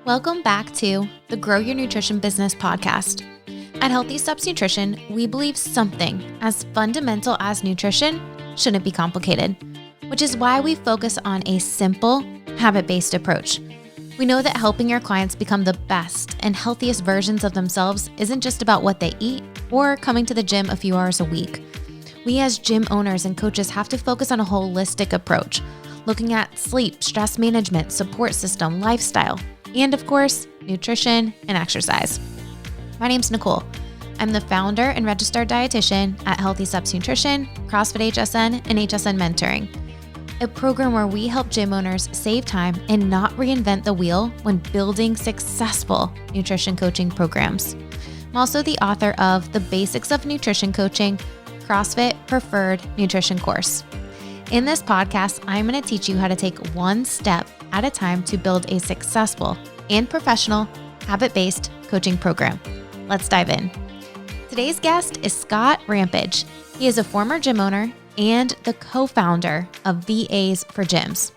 Welcome back to the Grow Your Nutrition Business podcast. At Healthy Steps Nutrition, we believe something as fundamental as nutrition shouldn't be complicated, which is why we focus on a simple, habit-based approach. We know that helping your clients become the best and healthiest versions of themselves isn't just about what they eat or coming to the gym a few hours a week. We as gym owners and coaches have to focus on a holistic approach, looking at sleep, stress management, support system, lifestyle, and of course, nutrition and exercise. My name's Nicole. I'm the founder and registered dietitian at Healthy Steps Nutrition, CrossFit HSN, and HSN Mentoring, a program where we help gym owners save time and not reinvent the wheel when building successful nutrition coaching programs. I'm also the author of The Basics of Nutrition Coaching, CrossFit Preferred Nutrition course. In this podcast, I'm going to teach you how to take one step at a time to build a successful and professional habit-based coaching program. Let's dive in. Today's guest is Scott Rammage. He is a former gym owner and the co-founder of VAs for Gyms.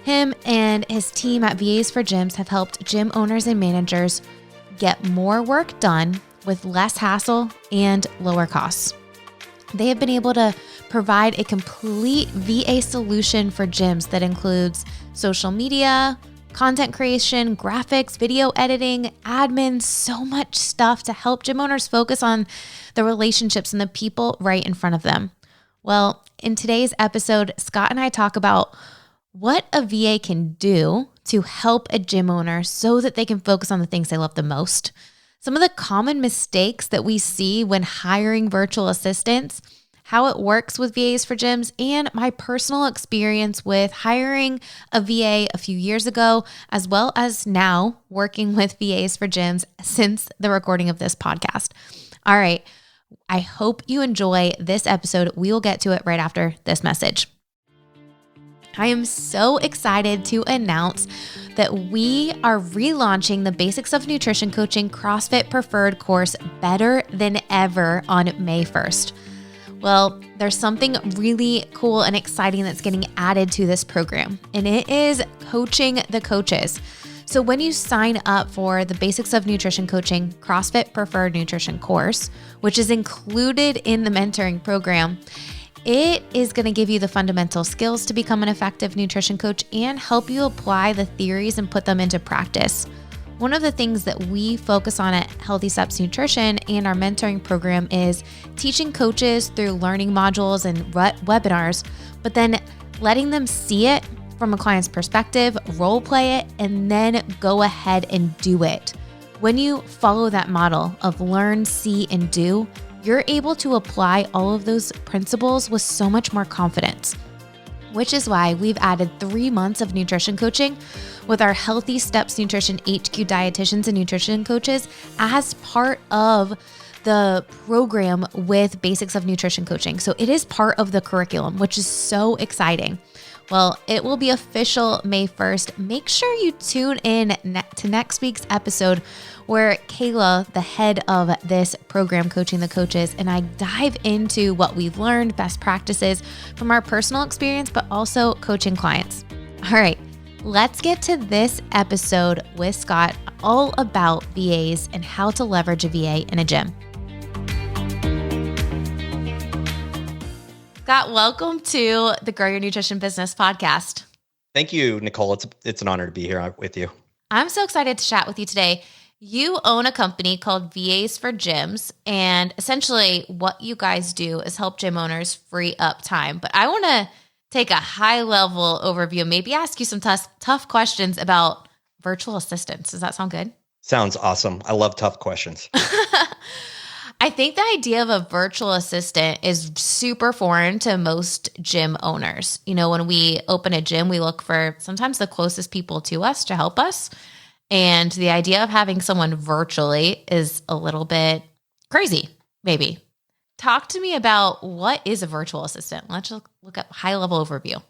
Him and his team at VAs for Gyms have helped gym owners and managers get more work done with less hassle and lower costs. They have been able to provide a complete VA solution for gyms that includes social media, content creation, graphics, video editing, admin, so much stuff to help gym owners focus on the relationships and the people right in front of them. Well, in today's episode, Scott and I talk about what a VA can do to help a gym owner so that they can focus on the things they love the most. Some of the common mistakes that we see when hiring virtual assistants, how it works with VAs for Gyms, and my personal experience with hiring a VA a few years ago, as well as now working with VAs for Gyms since the recording of this podcast. All right, I hope you enjoy this episode. We will get to it right after this message. I am so excited to announce that we are relaunching the Basics of Nutrition Coaching CrossFit Preferred course better than ever on May 1st. Well, there's something really cool and exciting that's getting added to this program, and it is coaching the coaches. So when you sign up for the Basics of Nutrition Coaching CrossFit Preferred Nutrition course, which is included in the mentoring program, it is going to give you the fundamental skills to become an effective nutrition coach and help you apply the theories and put them into practice. One of the things that we focus on at Healthy Steps Nutrition and our mentoring program is teaching coaches through learning modules and webinars, but then letting them see it from a client's perspective, role play it, and then go ahead and do it. When you follow that model of learn, see, and do, you're able to apply all of those principles with so much more confidence, which is why we've added 3 months of nutrition coaching with our Healthy Steps Nutrition HQ dietitians and nutrition coaches as part of the program with Basics of Nutrition Coaching. So it is part of the curriculum, which is so exciting. Well, it will be official May 1st. Make sure you tune in to next week's episode where Kayla, the head of this program, Coaching the Coaches, and I dive into what we've learned, best practices from our personal experience, but also coaching clients. All right, let's get to this episode with Scott, all about VAs and how to leverage a VA in a gym. Scott, welcome to the Grow Your Nutrition Business podcast. Thank you, Nicole. It's an honor to be here with you. I'm so excited to chat with you today. You own a company called VAs for Gyms, and essentially what you guys do is help gym owners free up time. But I want to take a high-level overview, maybe ask you some tough questions about virtual assistants. Does that sound good? Sounds awesome. I love tough questions. I think the idea of a virtual assistant is super foreign to most gym owners. You know, when we open a gym, we look for sometimes the closest people to us to help us. And the idea of having someone virtually is a little bit crazy, maybe. Talk to me about what is a virtual assistant. Let's look at high-level overview.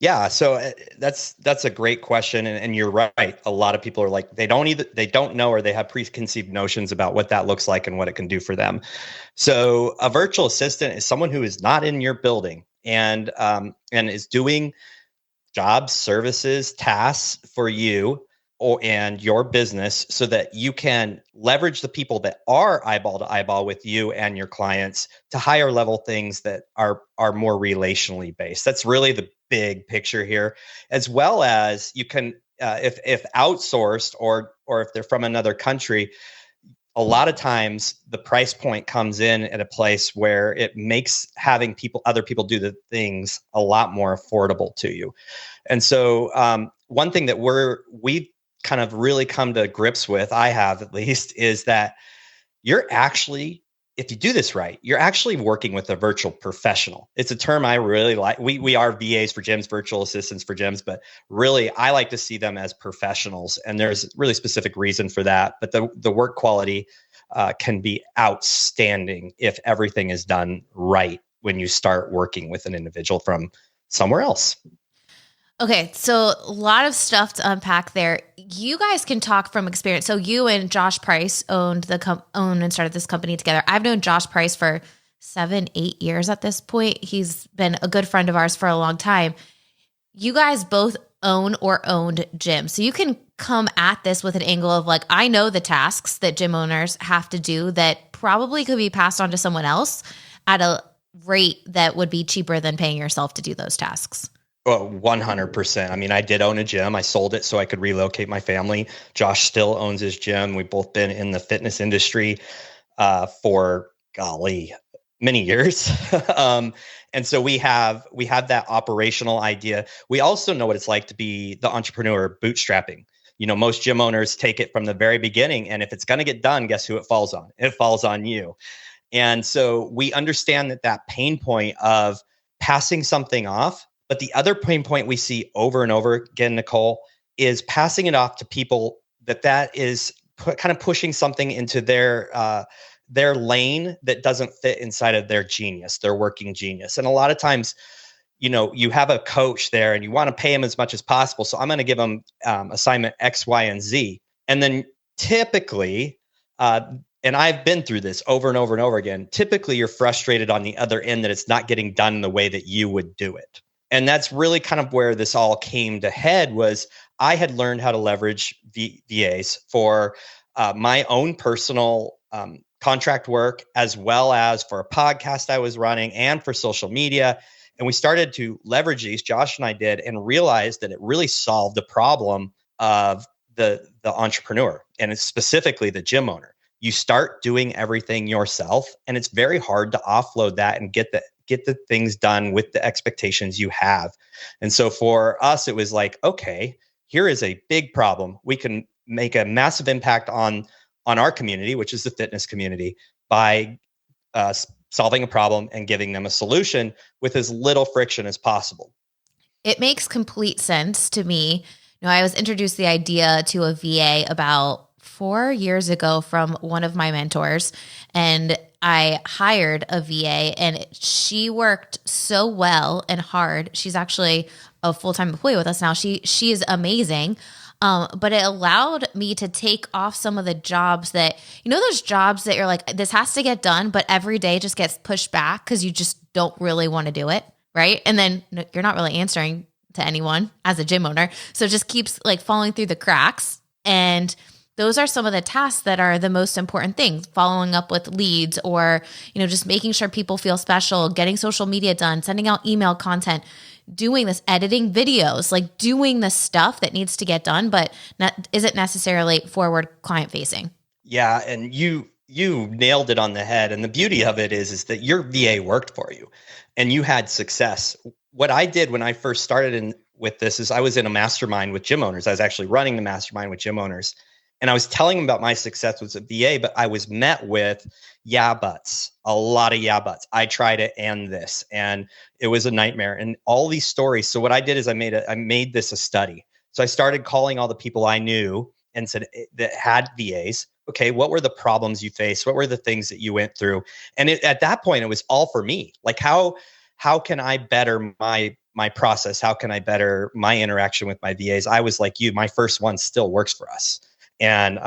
Yeah, so that's a great question, and you're right. A lot of people are like they don't know, or they have preconceived notions about what that looks like and what it can do for them. So a virtual assistant is someone who is not in your building and is doing jobs, services, tasks for you and your business so that you can leverage the people that are eyeball to eyeball with you and your clients to higher level things that are more relationally based. That's really the big picture here, as well as you can if outsourced or if they're from another country, a lot of times the price point comes in at a place where it makes having other people do the things a lot more affordable to you. And so one thing that we've kind of really come to grips with, I have at least, is that you're actually, if you do this right, you're actually working with a virtual professional. It's a term I really like. We are VAs for gyms, virtual assistants for gyms, but really I like to see them as professionals. And there's really specific reason for that. But the work quality can be outstanding if everything is done right when you start working with an individual from somewhere else. Okay, so a lot of stuff to unpack there. You guys can talk from experience. So you and Josh Price owned and started this company together. I've known Josh Price for 7-8 years at this point. He's been a good friend of ours for a long time. You guys both own or owned gyms. So you can come at this with an angle of like, I know the tasks that gym owners have to do that probably could be passed on to someone else at a rate that would be cheaper than paying yourself to do those tasks. Well, 100%. I mean, I did own a gym. I sold it so I could relocate my family. Josh still owns his gym. We've both been in the fitness industry for, golly, many years. And so we have that operational idea. We also know what it's like to be the entrepreneur bootstrapping. You know, most gym owners take it from the very beginning. And if it's going to get done, guess who it falls on? It falls on you. And so we understand that pain point of passing something off. But the other pain point we see over and over again, Nicole, is passing it off to people that is kind of pushing something into their lane that doesn't fit inside of their genius, their working genius. And a lot of times, you know, you have a coach there and you want to pay him as much as possible. So I'm going to give him assignment X, Y, and Z. And then typically, and I've been through this over and over and over again, typically you're frustrated on the other end that it's not getting done in the way that you would do it. And that's really kind of where this all came to head. Was I had learned how to leverage VAs for my own personal contract work, as well as for a podcast I was running and for social media. And we started to leverage these, Josh and I did, and realized that it really solved the problem of the entrepreneur, and it's specifically the gym owner. You start doing everything yourself, and it's very hard to offload that and get the things done with the expectations you have. And so for us, it was like, okay, here is a big problem. We can make a massive impact on our community, which is the fitness community, by solving a problem and giving them a solution with as little friction as possible. It makes complete sense to me. You know, I was introduced the idea to a VA about 4 years ago from one of my mentors, and I hired a VA, and she worked so well and hard. She's actually a full-time employee with us now. She is amazing. But it allowed me to take off some of the jobs that, you know, those jobs that you're like, this has to get done, but every day just gets pushed back because you just don't really want to do it. Right. And then you're not really answering to anyone as a gym owner. So it just keeps like falling through the cracks. And those are some of the tasks that are the most important things: following up with leads, or, you know, just making sure people feel special, getting social media done, sending out email content, doing this, editing videos, like doing the stuff that needs to get done, but isn't necessarily forward client facing. Yeah. And you nailed it on the head. And the beauty of it is that your VA worked for you and you had success. What I did when I first started with this is I was in a mastermind with gym owners. I was actually running the mastermind with gym owners. And I was telling them about my success with a VA, but I was met with yeah buts, a lot of yeah buts. I try to end this, and it was a nightmare, and all these stories. So what I did is I made this a study. So I started calling all the people I knew and said that had VAs. Okay, what were the problems you faced? What were the things that you went through? And at that point, it was all for me. Like how can I better my process? How can I better my interaction with my VAs? I was like you. My first one still works for us. And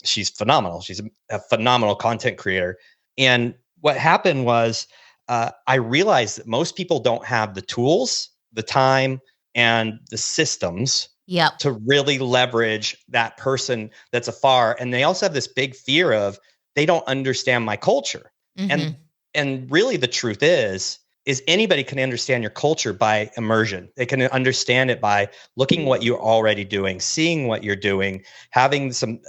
she's phenomenal. She's a phenomenal content creator. And what happened was I realized that most people don't have the tools, the time, and the systems Yep. to really leverage that person that's afar. And they also have this big fear of they don't understand my culture. Mm-hmm. And really the truth is anybody can understand your culture by immersion. They can understand it by looking what you're already doing, seeing what you're doing, having some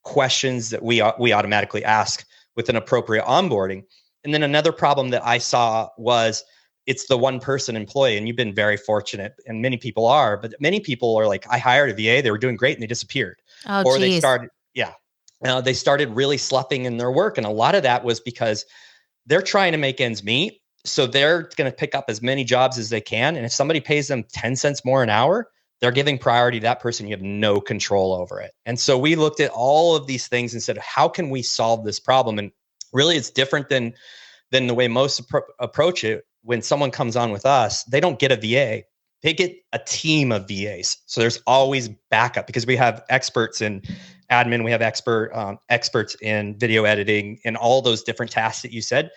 questions that we automatically ask with an appropriate onboarding. And then another problem that I saw was it's the one person employee, and you've been very fortunate, and many people are, but many people are like, I hired a VA, they were doing great and they disappeared. Oh, Or geez. they started really sloughing in their work. And a lot of that was because they're trying to make ends meet. So they're going to pick up as many jobs as they can. And if somebody pays them 10 cents more an hour, they're giving priority to that person. You have no control over it. And so we looked at all of these things and said, how can we solve this problem? And really it's different than the way most approach it. When someone comes on with us, they don't get a VA. They get a team of VAs. So there's always backup because we have experts in admin, we have experts in video editing and all those different tasks that you said.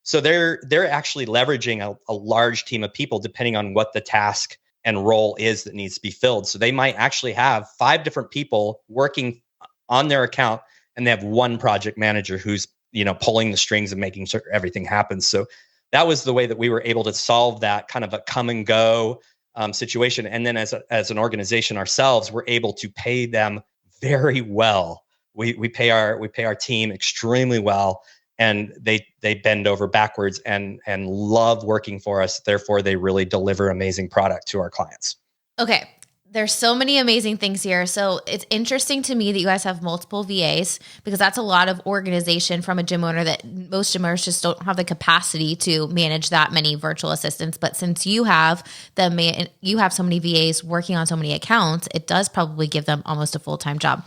So they're actually leveraging a large team of people depending on what the task and role is that needs to be filled. So they might actually have 5 different people working on their account, and they have one project manager who's pulling the strings and making sure everything happens. So that was the way that we were able to solve that kind of a come and go situation. And then as an organization ourselves, we're able to pay them very well. We pay our team extremely well, and they bend over backwards and love working for us. Therefore, they really deliver amazing product to our clients. Okay. There's so many amazing things here. So it's interesting to me that you guys have multiple VAs, because that's a lot of organization from a gym owner that most gym owners just don't have the capacity to manage that many virtual assistants. But since you have you have so many VAs working on so many accounts, it does probably give them almost a full-time job.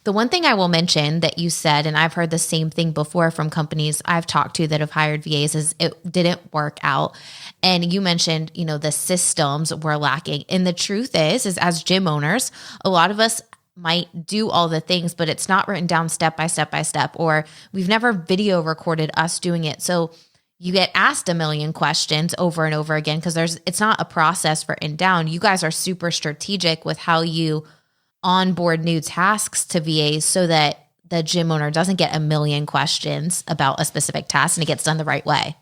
The one thing I will mention that you said, and I've heard the same thing before from companies I've talked to that have hired VAs, is it didn't work out. And you mentioned, the systems were lacking. And the truth is as gym owners, a lot of us might do all the things, but it's not written down step by step by step, or we've never video recorded us doing it. So you get asked a million questions over and over again because it's not a process written down. You guys are super strategic with how you onboard new tasks to VAs so that the gym owner doesn't get a million questions about a specific task and it gets done the right way.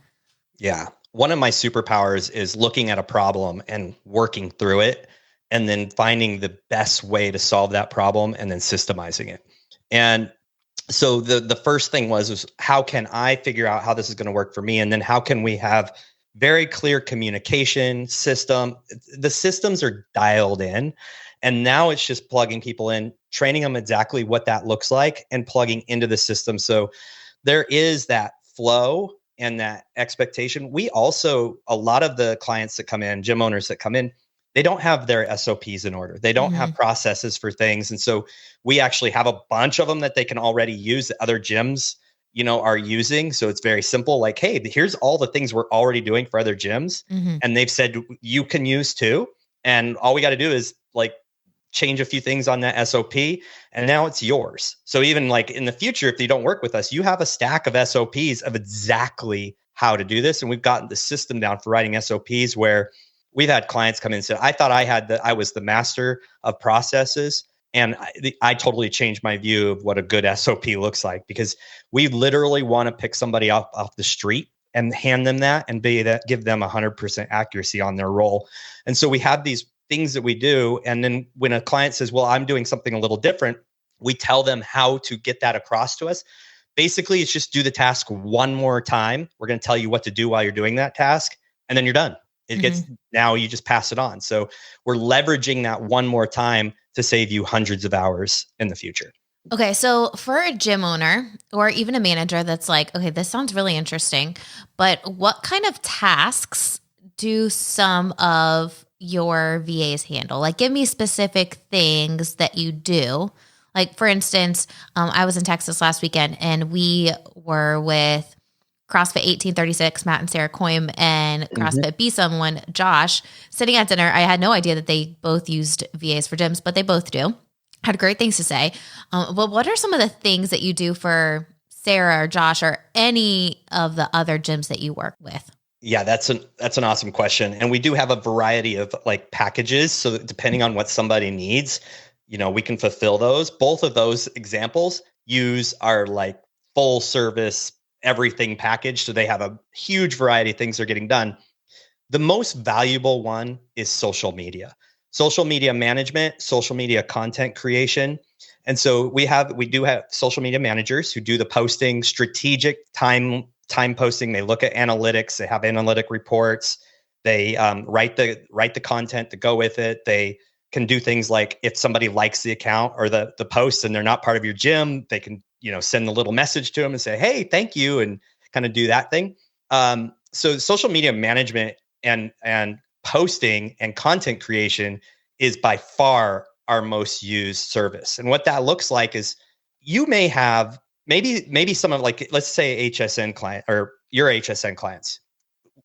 Yeah. One of my superpowers is looking at a problem and working through it and then finding the best way to solve that problem and then systemizing it. And so the first thing was how can I figure out how this is going to work for me? And then how can we have very clear communication system? The systems are dialed in. And now it's just plugging people in, training them exactly what that looks like and plugging into the system. So there is that flow and that expectation. We also, a lot of the clients that come in, gym owners that come in, they don't have their SOPs in order. They don't have processes for things. And so we actually have a bunch of them that they can already use that other gyms, are using. So it's very simple. Like, hey, here's all the things we're already doing for other gyms. And they've said you can use too. And all we got to do is change a few things on that SOP, and now it's yours. So even in the future, if you don't work with us, you have a stack of SOPs of exactly how to do this. And we've gotten the system down for writing SOPs where we've had clients come in and say, I thought I was the master of processes. And I totally changed my view of what a good SOP looks like, because we literally want to pick somebody off the street and hand them that and give them 100% accuracy on their role. And so we have these things that we do. And then when a client says, well, I'm doing something a little different, we tell them how to get that across to us. Basically, it's just do the task one more time. We're going to tell you what to do while you're doing that task, and then you're done. Now you just pass it on. So we're leveraging that one more time to save you hundreds of hours in the future. Okay. So for a gym owner or even a manager that's like, okay, this sounds really interesting, but what kind of tasks do some of your VAs handle? Give me specific things that you do. For instance, I was in Texas last weekend and we were with CrossFit 1836, Matt and Sarah Coim, and CrossFit Be Someone, Josh, sitting at dinner. I had no idea that they both used VAs for gyms, but they both do. Had great things to say. But what are some of the things that you do for Sarah or Josh or any of the other gyms that you work with? Yeah, that's an awesome question. And we do have a variety of like packages. So depending on what somebody needs, we can fulfill those. Both of those examples use our like full service everything package. So they have a huge variety of things they're getting done. The most valuable one is social media management, social media content creation. And so we do have social media managers who do the posting, strategic time posting. They look at analytics. They have analytic reports. They write the content to go with it. They can do things like if somebody likes the account or the post and they're not part of your gym, they can send a little message to them and say, hey, thank you, and kind of do that thing. So social media management and posting and content creation is by far our most used service. And what that looks like is you may have maybe some of like, let's say HSN client or your HSN clients,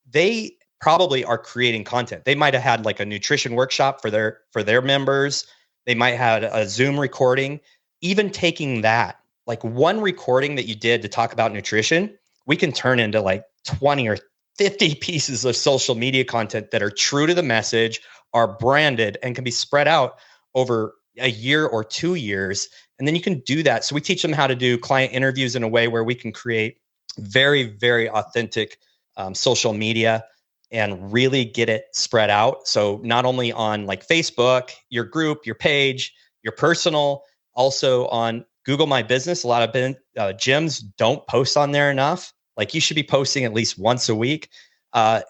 they probably are creating content. They might have had like a nutrition workshop for their members. They might have a Zoom recording. Even taking that, like one recording that you did to talk about nutrition, we can turn into like 20 or 50 pieces of social media content that are true to the message, are branded, and can be spread out over a year or 2 years. And then you can do that. So we teach them how to do client interviews in a way where we can create very, very authentic social media and really get it spread out. So not only on like Facebook, your group, your page, your personal, also on Google My Business. A lot of gyms don't post on there enough. Like you should be posting at least once a week.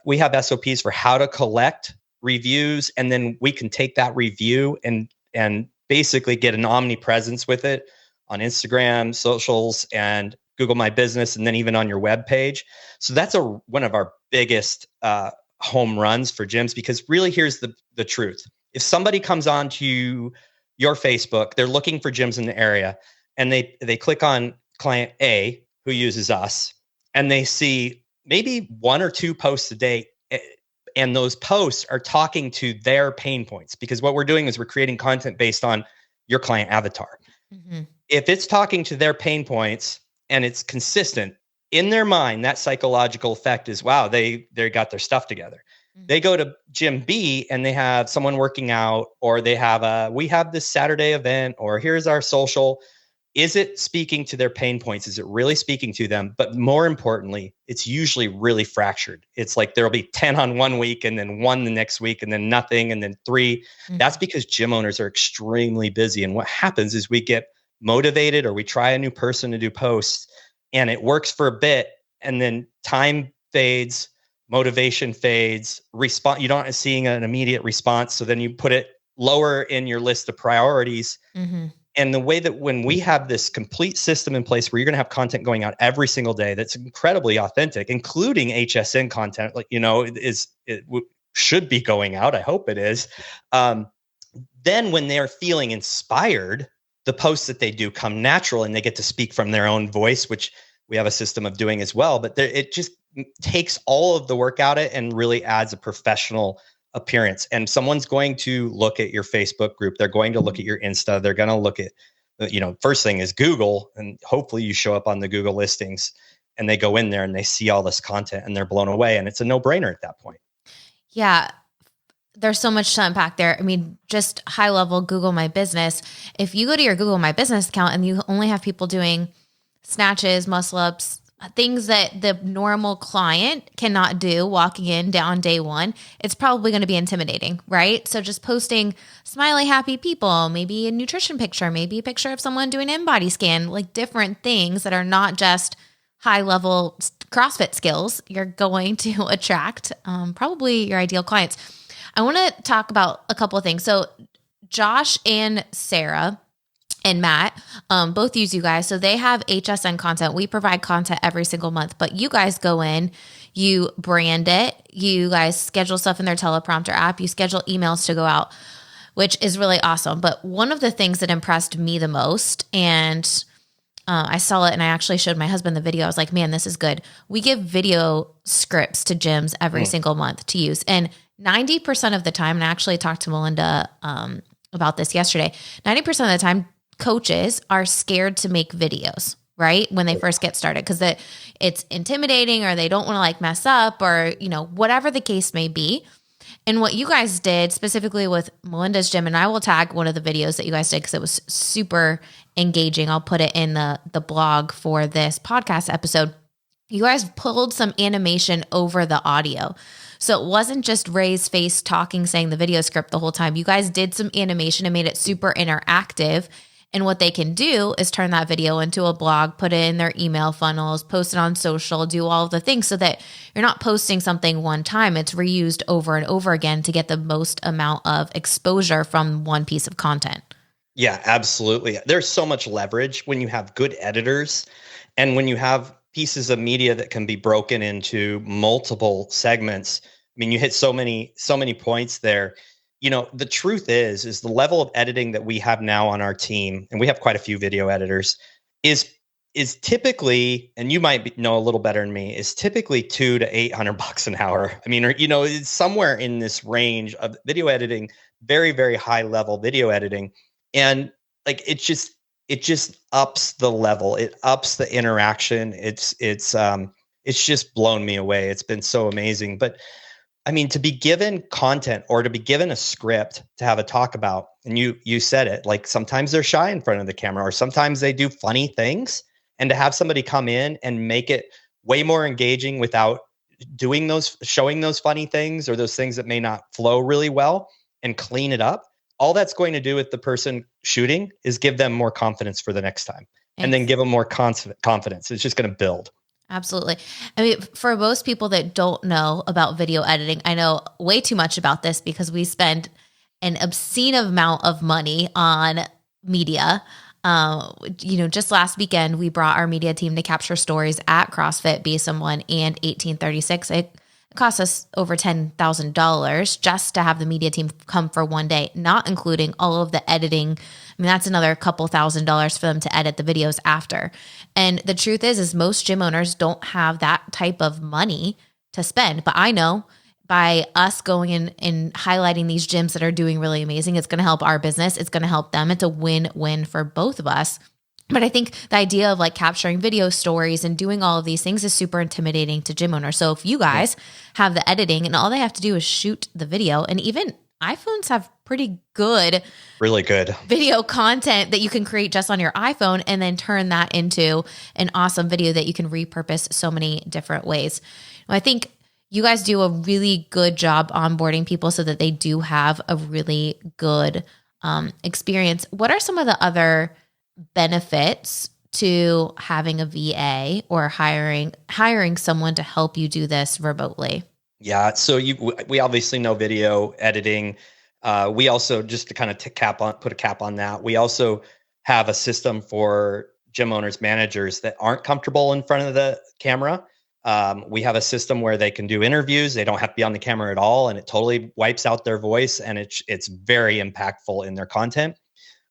We have SOPs for how to collect reviews, and then we can take that review and basically get an omnipresence with it on Instagram, socials, and Google My Business, and then even on your web page. So that's one of our biggest home runs for gyms, because really here's the truth. If somebody comes on to your Facebook, they're looking for gyms in the area, and they click on client A who uses us, and they see maybe 1 or 2 posts a day. And those posts are talking to their pain points, because what we're doing is we're creating content based on your client avatar. Mm-hmm. If it's talking to their pain points and it's consistent in their mind, that psychological effect is, wow, they got their stuff together. Mm-hmm. They go to gym B and they have someone working out, or they have we have this Saturday event, or here's our social. Is it speaking to their pain points? Is it really speaking to them? But more importantly, it's usually really fractured. It's like there'll be 10 on one week, and then 1 the next week, and then nothing, and then 3. Mm-hmm. That's because gym owners are extremely busy. And what happens is we get motivated, or we try a new person to do posts, and it works for a bit, and then time fades, motivation fades, you're not seeing an immediate response. So then you put it lower in your list of priorities. Mm-hmm. And the way that when we have this complete system in place where you're going to have content going out every single day that's incredibly authentic, including HSN content, like, should be going out. I hope it is. Then when they're feeling inspired, the posts that they do come natural, and they get to speak from their own voice, which we have a system of doing as well. But it just takes all of the work out of it and really adds a professional appearance. And someone's going to look at your Facebook group. They're going to look at your Insta. They're going to look at, first thing is Google, and hopefully you show up on the Google listings, and they go in there and they see all this content and they're blown away. And it's a no-brainer at that point. Yeah. There's so much to unpack there. I mean, just high level Google My Business. If you go to your Google My Business account and you only have people doing snatches, muscle ups, things that the normal client cannot do walking in on day 1, it's probably going to be intimidating, right? So just posting smiley, happy people, maybe a nutrition picture, maybe a picture of someone doing an in-body scan, like different things that are not just high level CrossFit skills, you're going to attract probably your ideal clients. I want to talk about a couple of things. So Josh and Sarah and Matt, both use you guys. So they have HSN content. We provide content every single month, but you guys go in, you brand it, you guys schedule stuff in their teleprompter app, you schedule emails to go out, which is really awesome. But one of the things that impressed me the most, and I saw it and I actually showed my husband the video. I was like, man, this is good. We give video scripts to gyms every single month to use. And 90% of the time, and I actually talked to Melinda about this yesterday, 90% of the time, coaches are scared to make videos. right? When they first get started, because it's intimidating or they don't want to like mess up or, whatever the case may be. And what you guys did specifically with Melinda's gym, and I will tag one of the videos that you guys did because it was super engaging. I'll put it in the blog for this podcast episode. You guys pulled some animation over the audio. So it wasn't just Ray's face talking, saying the video script the whole time. You guys did some animation and made it super interactive. And what they can do is turn that video into a blog, put it in their email funnels, post it on social, do all of the things so that you're not posting something one time. It's reused over and over again to get the most amount of exposure from one piece of content. Yeah, absolutely. There's so much leverage when you have good editors and when you have pieces of media that can be broken into multiple segments. I mean, you hit so many points there. The truth is the level of editing that we have now on our team, and we have quite a few video editors, is typically, and you might know a little better than me, is typically $200 to $800 an hour. I mean, it's somewhere in this range of video editing, very, very high level video editing. And like, it just ups the level. It ups the interaction. It's just blown me away. It's been so amazing. But I mean, to be given content or to be given a script to have a talk about, and you said it, like sometimes they're shy in front of the camera or sometimes they do funny things, and to have somebody come in and make it way more engaging without showing those funny things or those things that may not flow really well and clean it up, all that's going to do with the person shooting is give them more confidence for the next time. And then give them more confidence. It's just going to build. Absolutely. I mean, for most people that don't know about video editing, I know way too much about this because we spend an obscene amount of money on media. Just last weekend, we brought our media team to capture stories at CrossFit, BSM1, and 1836. It cost us over $10,000 just to have the media team come for one day, not including all of the editing. I mean, that's another couple $1,000s for them to edit the videos after. And the truth is most gym owners don't have that type of money to spend. But I know by us going in and highlighting these gyms that are doing really amazing, it's going to help our business. It's going to help them. It's a win-win for both of us. But I think the idea of like capturing video stories and doing all of these things is super intimidating to gym owners. So if you guys have the editing and all they have to do is shoot the video, and even iPhones have really good video content that you can create just on your iPhone and then turn that into an awesome video that you can repurpose so many different ways. I think you guys do a really good job onboarding people so that they do have a really good experience. What are some of the other benefits to having a VA or hiring someone to help you do this remotely? Yeah. So we obviously know video editing. We also, just to kind of put a cap on that, we also have a system for gym owners, managers that aren't comfortable in front of the camera. We have a system where they can do interviews. They don't have to be on the camera at all, and it totally wipes out their voice, and it's very impactful in their content.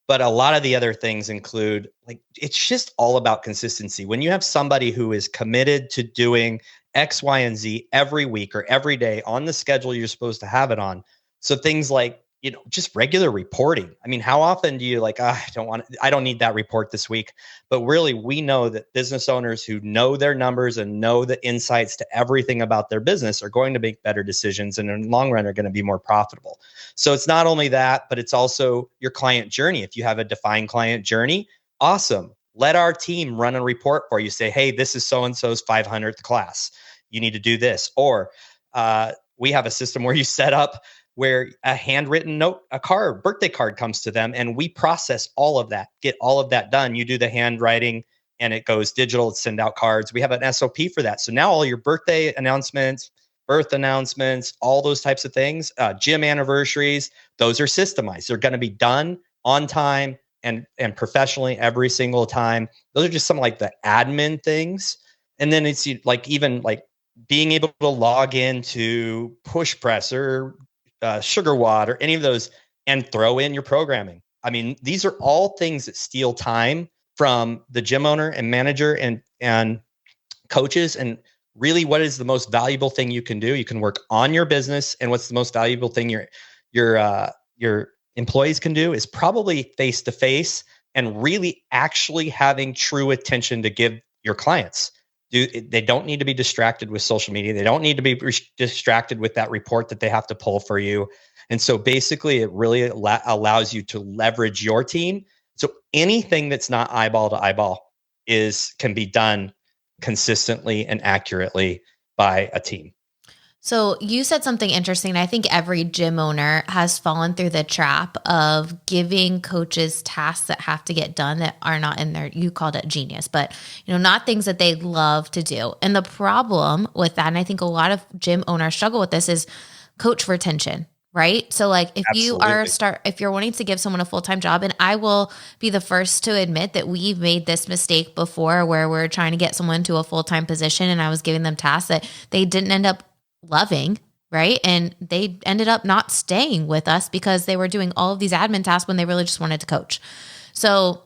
But a lot of the other things include, like, it's just all about consistency. When you have somebody who is committed to doing X, Y, and Z every week or every day on the schedule you're supposed to have it on. So things like, just regular reporting. I mean, how often do you I don't need that report this week. But really, we know that business owners who know their numbers and know the insights to everything about their business are going to make better decisions, and in the long run are going to be more profitable. So it's not only that, but it's also your client journey. If you have a defined client journey, awesome. Let our team run a report for you. Say, hey, this is so-and-so's 500th class. You need to do this. Or we have a system where you set up where a handwritten note, birthday card comes to them, and we process all of that, get all of that done. You do the handwriting and it goes digital, send out cards. We have an SOP for that. So now all your birthday announcements, birth announcements, all those types of things, gym anniversaries, those are systemized. They're going to be done on time and professionally every single time. Those are just some like the admin things. And then it's even being able to log into Push Press or Sugar Watt, any of those, and throw in your programming. I mean, these are all things that steal time from the gym owner and manager and coaches. And really, what is the most valuable thing you can do? You can work on your business, and what's the most valuable thing your employees can do is probably face to face and really actually having true attention to give your clients. They don't need to be distracted with social media. They don't need to be distracted with that report that they have to pull for you. And so basically it really allows you to leverage your team. So anything that's not eyeball to eyeball can be done consistently and accurately by a team. So you said something interesting. I think every gym owner has fallen through the trap of giving coaches tasks that have to get done that are not in their, you called it genius, but not things that they love to do. And the problem with that, and I think a lot of gym owners struggle with this, is coach retention. Right. So like if you're wanting to give someone a full-time job, and I will be the first to admit that we've made this mistake before where we're trying to get someone to a full-time position and I was giving them tasks that they didn't end up loving, right? And they ended up not staying with us because they were doing all of these admin tasks when they really just wanted to coach. So,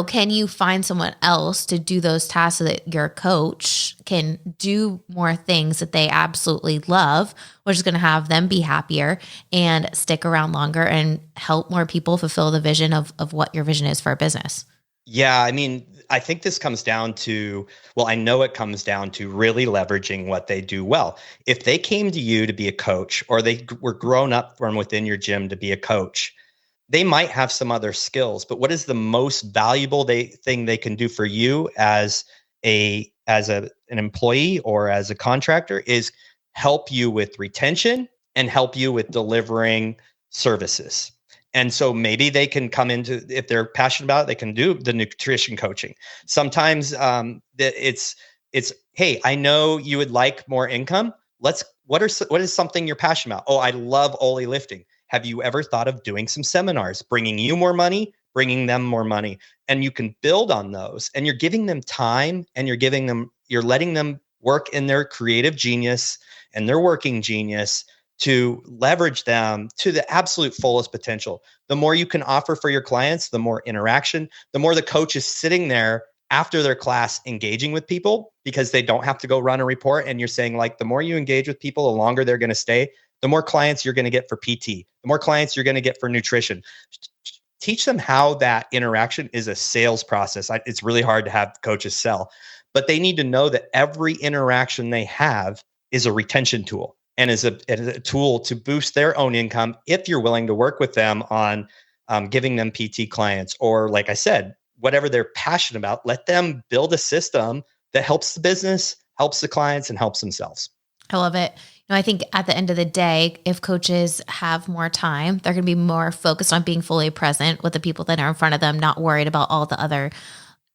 can you find someone else to do those tasks so that your coach can do more things that they absolutely love, which is going to have them be happier and stick around longer and help more people fulfill the vision of what your vision is for a business? Yeah, I mean, I think this comes down to, I know it comes down to really leveraging what they do well. If they came to you to be a coach, or they were grown up from within your gym to be a coach, they might have some other skills, but what is the most valuable thing they can do for you as an employee or as a contractor is help you with retention and help you with delivering services. And so maybe they can come into, if they're passionate about it, they can do the nutrition coaching. Sometimes it's, hey, I know you would like more income. What is something you're passionate about? Oh, I love Oli lifting. Have you ever thought of doing some seminars, bringing you more money, bringing them more money? And you can build on those, and you're giving them time, and you're letting them work in their creative genius and their working genius to leverage them to the absolute fullest potential. The more you can offer for your clients, the more interaction, the more the coach is sitting there after their class engaging with people, because they don't have to go run a report. And you're saying, like, the more you engage with people, the longer they're going to stay, the more clients you're going to get for PT, the more clients you're going to get for nutrition. Teach them how that interaction is a sales process. It's really hard to have coaches sell, but they need to know that every interaction they have is a retention tool and is a tool to boost their own income if you're willing to work with them on giving them PT clients, or, like I said, whatever they're passionate about. Let them build a system that helps the business, helps the clients, and helps themselves. I love it. I think at the end of the day, if coaches have more time, they're going to be more focused on being fully present with the people that are in front of them, not worried about all the other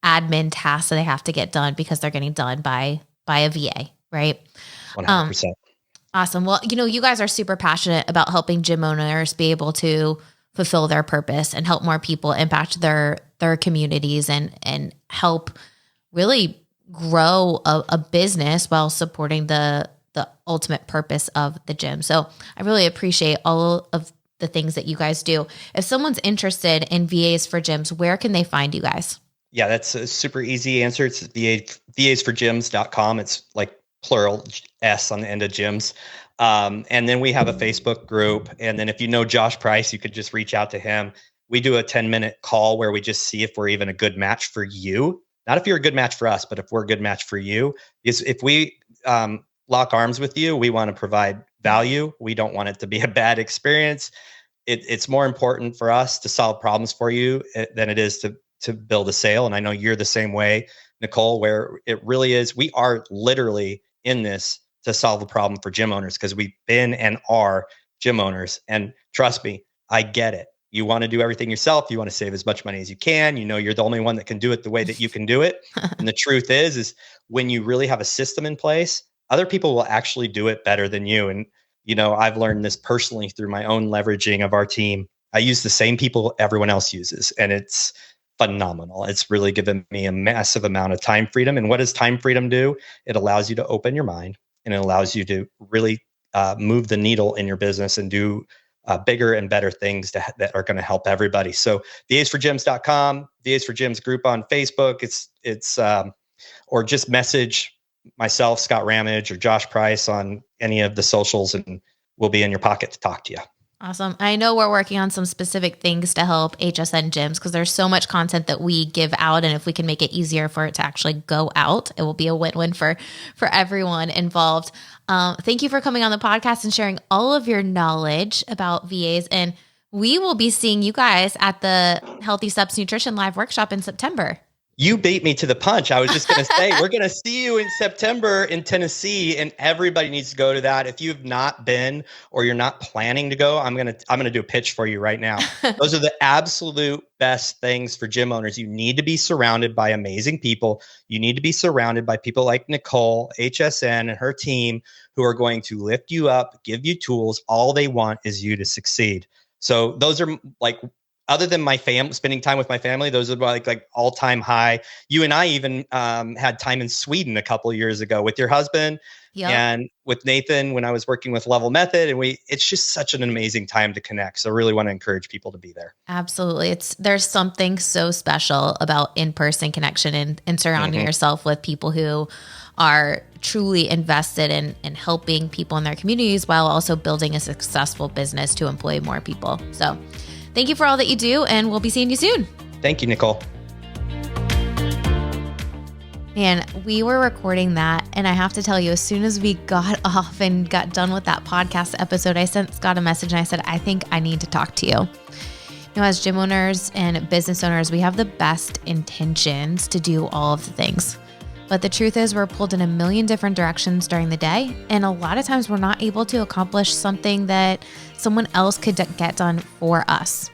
admin tasks that they have to get done because they're getting done by a VA, right? 100%. Awesome. Well, you guys are super passionate about helping gym owners be able to fulfill their purpose and help more people impact their communities and help really grow a business while supporting the ultimate purpose of the gym. So I really appreciate all of the things that you guys do. If someone's interested in VAs for gyms, where can they find you guys? Yeah, that's a super easy answer. It's vasforgyms.com. It's like plural S on the end of gyms. And then we have a Facebook group. And then if you know Josh Price, you could just reach out to him. We do a 10-minute call where we just see if we're even a good match for you. Not if you're a good match for us, but if we're a good match for you. Because if we lock arms with you, we want to provide value. We don't want it to be a bad experience. It's more important for us to solve problems for you than it is to build a sale. And I know you're the same way, Nicole, where it really is. We are literally in this to solve a problem for gym owners, because we've been and are gym owners. And trust me, I get it. You want to do everything yourself. You want to save as much money as you can. You're the only one that can do it the way that you can do it. And the truth is when you really have a system in place, other people will actually do it better than you. And, I've learned this personally through my own leveraging of our team. I use the same people everyone else uses, and it's phenomenal. It's really given me a massive amount of time freedom. And what does time freedom do? It allows you to open your mind, and it allows you to really move the needle in your business and do bigger and better things that are going to help everybody. So vasforgyms.com, VAs for Gyms group on Facebook. It's or just message myself, Scott Rammage, or Josh Price on any of the socials, and we'll be in your pocket to talk to you. Awesome. I know we're working on some specific things to help HSN gyms because there's so much content that we give out. And if we can make it easier for it to actually go out, it will be a win-win for everyone involved. Thank you for coming on the podcast and sharing all of your knowledge about VAs. And we will be seeing you guys at the Healthy Steps Nutrition Live Workshop in September. You beat me to the punch. I was just going to say, we're going to see you in September in Tennessee, and everybody needs to go to that. If you've not been or you're not planning to go, I'm going to do a pitch for you right now. Those are the absolute best things for gym owners. You need to be surrounded by amazing people. You need to be surrounded by people like Nicole, HSN, and her team who are going to lift you up, give you tools. All they want is you to succeed. So those are like, other than my family, spending time with my family, those are like all-time high. You and I even had time in Sweden a couple of years ago with your husband. Yep. And with Nathan when I was working with Level Method, and it's just such an amazing time to connect. So I really want to encourage people to be there. Absolutely. There's something so special about in-person connection and surrounding yourself with people who are truly invested in helping people in their communities while also building a successful business to employ more people. So thank you for all that you do, and we'll be seeing you soon. Thank you, Nicole. Man, we were recording that, and I have to tell you, as soon as we got off and got done with that podcast episode, I sent Scott a message and I said, I think I need to talk to you. As gym owners and business owners, we have the best intentions to do all of the things. But the truth is we're pulled in a million different directions during the day. And a lot of times we're not able to accomplish something that someone else could get done for us.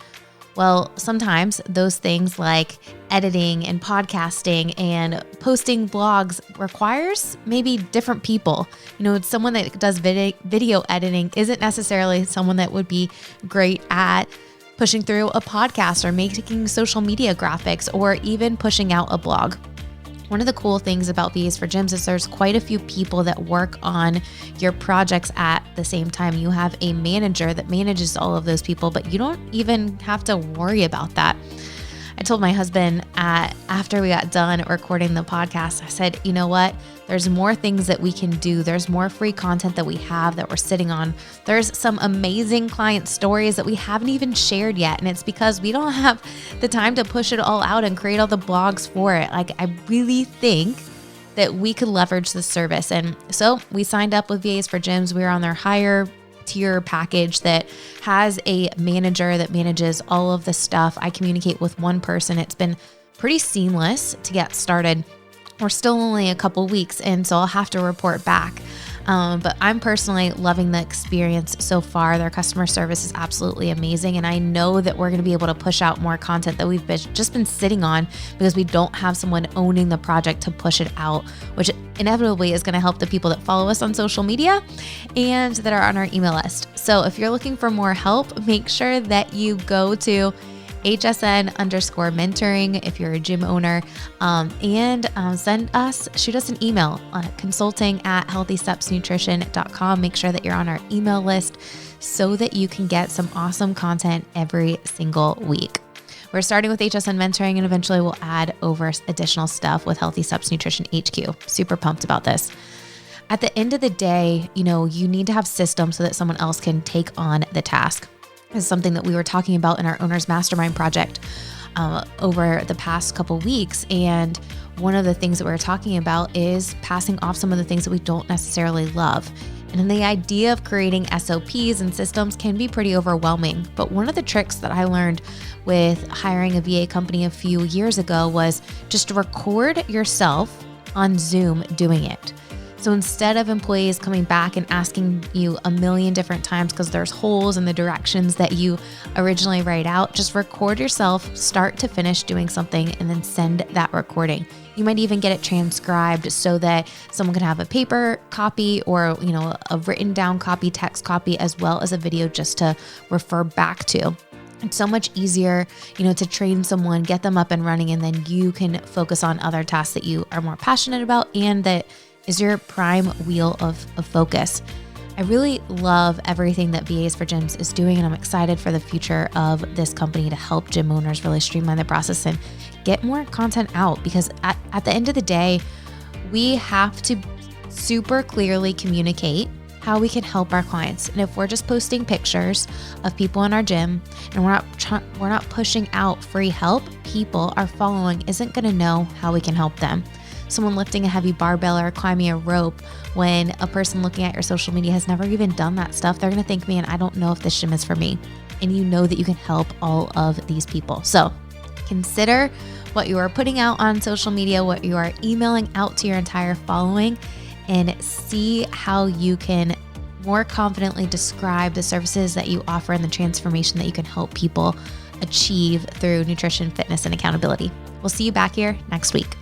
Well, sometimes those things like editing and podcasting and posting blogs requires maybe different people. It's someone that does video editing isn't necessarily someone that would be great at pushing through a podcast or making social media graphics or even pushing out a blog. One of the cool things about VAs for Gyms is there's quite a few people that work on your projects at the same time. You have a manager that manages all of those people, but you don't even have to worry about that. I told my husband after we got done recording the podcast, I said, you know what? There's more things that we can do. There's more free content that we have that we're sitting on. There's some amazing client stories that we haven't even shared yet. And it's because we don't have the time to push it all out and create all the blogs for it. Like, I really think that we could leverage this service. And so we signed up with VAs for Gyms. We were on their higher tier package that has a manager that manages all of the stuff. I communicate with one person. It's been pretty seamless to get started. We're still only a couple weeks in, so I'll have to report back. But I'm personally loving the experience so far. Their customer service is absolutely amazing. And I know that we're going to be able to push out more content that we've just been sitting on because we don't have someone owning the project to push it out, which inevitably is going to help the people that follow us on social media and that are on our email list. So if you're looking for more help, make sure that you go to HSN_mentoring if you're a gym owner, and shoot us an email on consulting@healthystepsnutrition.com. Make sure that you're on our email list so that you can get some awesome content every single week. We're starting with HSN mentoring, and eventually we'll add over additional stuff with Healthy Steps Nutrition HQ. Super pumped about this. At the end of the day, you need to have systems so that someone else can take on the task. Is something that we were talking about in our Owner's Mastermind project over the past couple weeks. And one of the things that we were talking about is passing off some of the things that we don't necessarily love. And the idea of creating SOPs and systems can be pretty overwhelming. But one of the tricks that I learned with hiring a VA company a few years ago was just to record yourself on Zoom doing it. So instead of employees coming back and asking you a million different times because there's holes in the directions that you originally write out, just record yourself start to finish doing something and then send that recording. You might even get it transcribed so that someone can have a paper copy or, a written down copy, text copy, as well as a video just to refer back to. It's so much easier, to train someone, get them up and running, and then you can focus on other tasks that you are more passionate about and that is your prime wheel of focus. I really love everything that VAs for Gyms is doing, and I'm excited for the future of this company to help gym owners really streamline the process and get more content out, because at the end of the day, we have to super clearly communicate how we can help our clients. And if we're just posting pictures of people in our gym and we're not pushing out free help, people our following isn't going to know how we can help them. Someone lifting a heavy barbell or climbing a rope, when a person looking at your social media has never even done that stuff, they're going to think, man, I don't know if this gym is for me. And you know that you can help all of these people. So consider what you are putting out on social media, what you are emailing out to your entire following, and see how you can more confidently describe the services that you offer and the transformation that you can help people achieve through nutrition, fitness, and accountability. We'll see you back here next week.